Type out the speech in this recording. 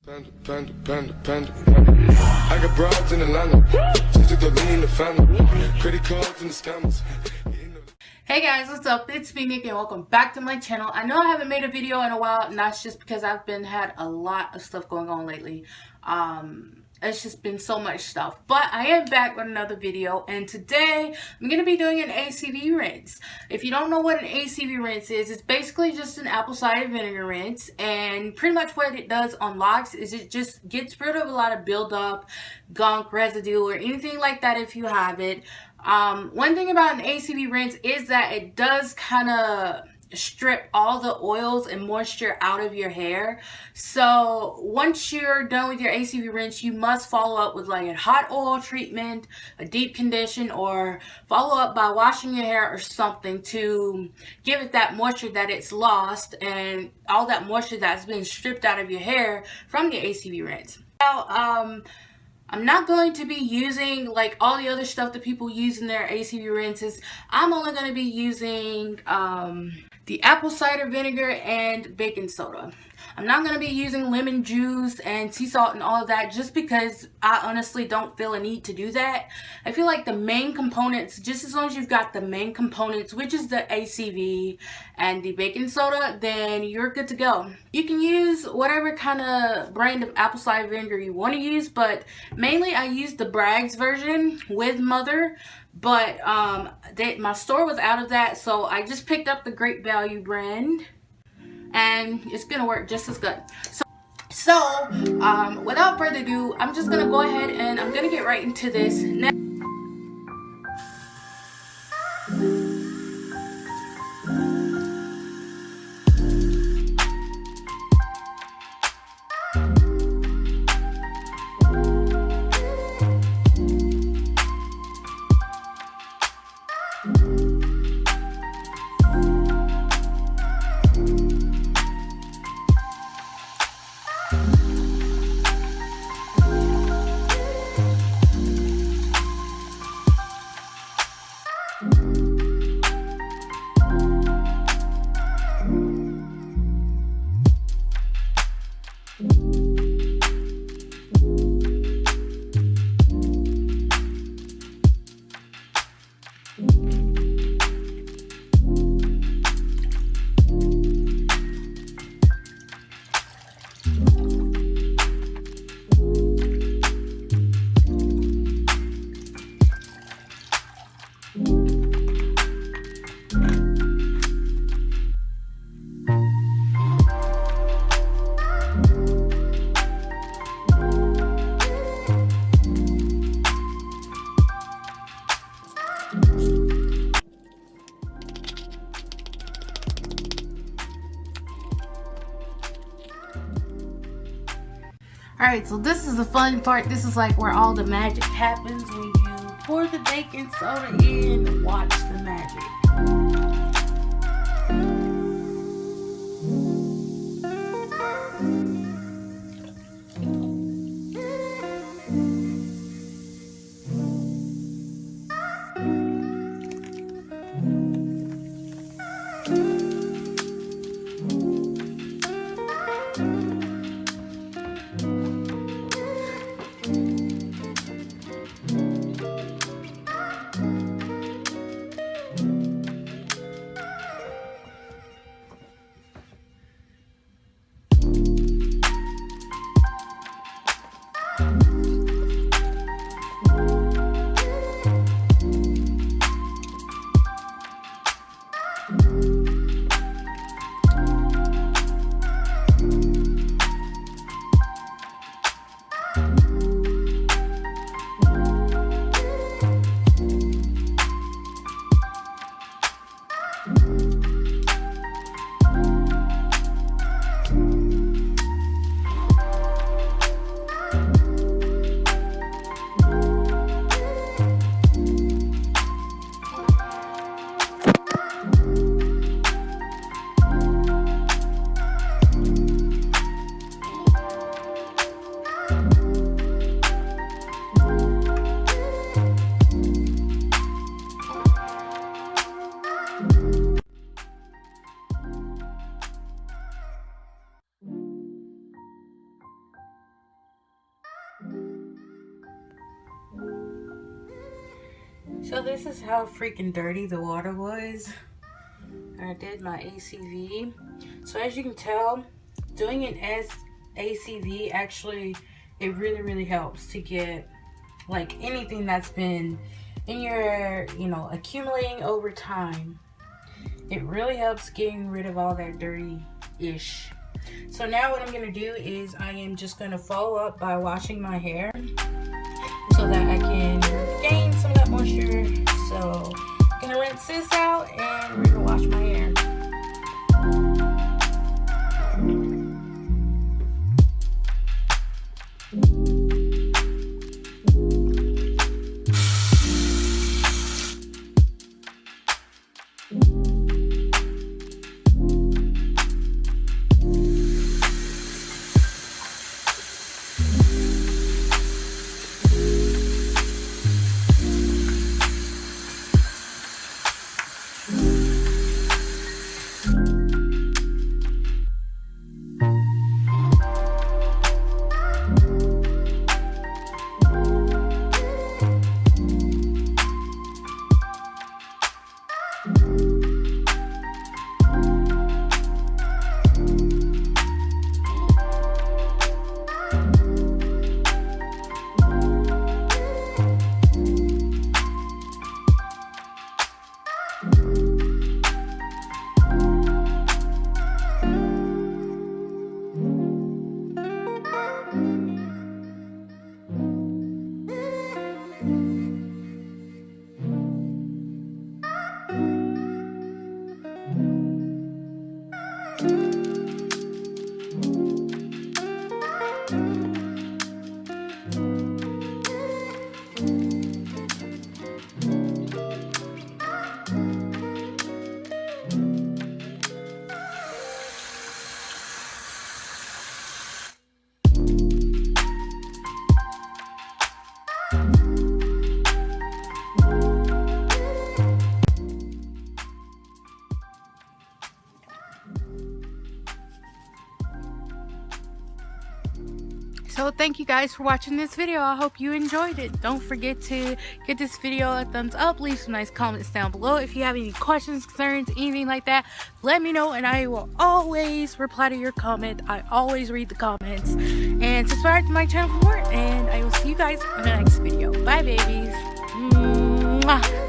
I got broads in Atlanta. Just took the lean in the family. Credit cards and the scammers. Hey guys, what's up? It's me, Nick, and welcome back to my channel. I know I haven't made a video in a while, and that's just because I've had a lot of stuff going on lately. It's just been so much stuff, but I am back with another video, and today I'm going to be doing an ACV rinse. If you don't know what an ACV rinse is, it's basically just an apple cider vinegar rinse, and pretty much what it does on locks is it just gets rid of a lot of buildup, gunk, residue, or anything like that if you have it. One thing about an ACV rinse is that it does kind of strip all the oils and moisture out of your hair. So once you're done with your ACV rinse, you must follow up with like a hot oil treatment, a deep condition, or follow up by washing your hair or something to give it that moisture that it's lost and all that moisture that's been stripped out of your hair from the ACV rinse. Now, I'm not going to be using like all the other stuff that people use in their ACV rinses. I'm only going to be using the apple cider vinegar and baking soda. I'm not going to be using lemon juice and sea salt and all of that just because I honestly don't feel a need to do that. I feel like the main components, just as long as you've got the main components, which is the ACV and the baking soda, then you're good to go. You can use whatever kind of brand of apple cider vinegar you want to use, but mainly I use the Bragg's version with Mother. But my store was out of that, so I just picked up the Great Value brand, and it's gonna work just as good. So without further ado, I'm just gonna go ahead and I'm gonna get right into this now. Alright, so this is the fun part. This is like where all the magic happens when you pour the baking soda in and watch the magic. So this is how freaking dirty the water was. And I did my ACV. So as you can tell, doing an ACV actually, it really helps to get like anything that's been in your, you know, accumulating over time. It really helps getting rid of all that dirty-ish. So now what I'm going to do is I am just going to follow up by washing my hair so that I can gain some of that moisture. So I'm going to rinse this out and we're going to wash my hair. So thank you guys for watching this video. I hope you enjoyed it. Don't forget to give this video a thumbs up. Leave some nice comments down below. If you have any questions, concerns, anything like that, let me know and I will always reply to your comment. I always read the comments. And subscribe to my channel for more. And I will see you guys in the next video. Bye, babies. Mwah.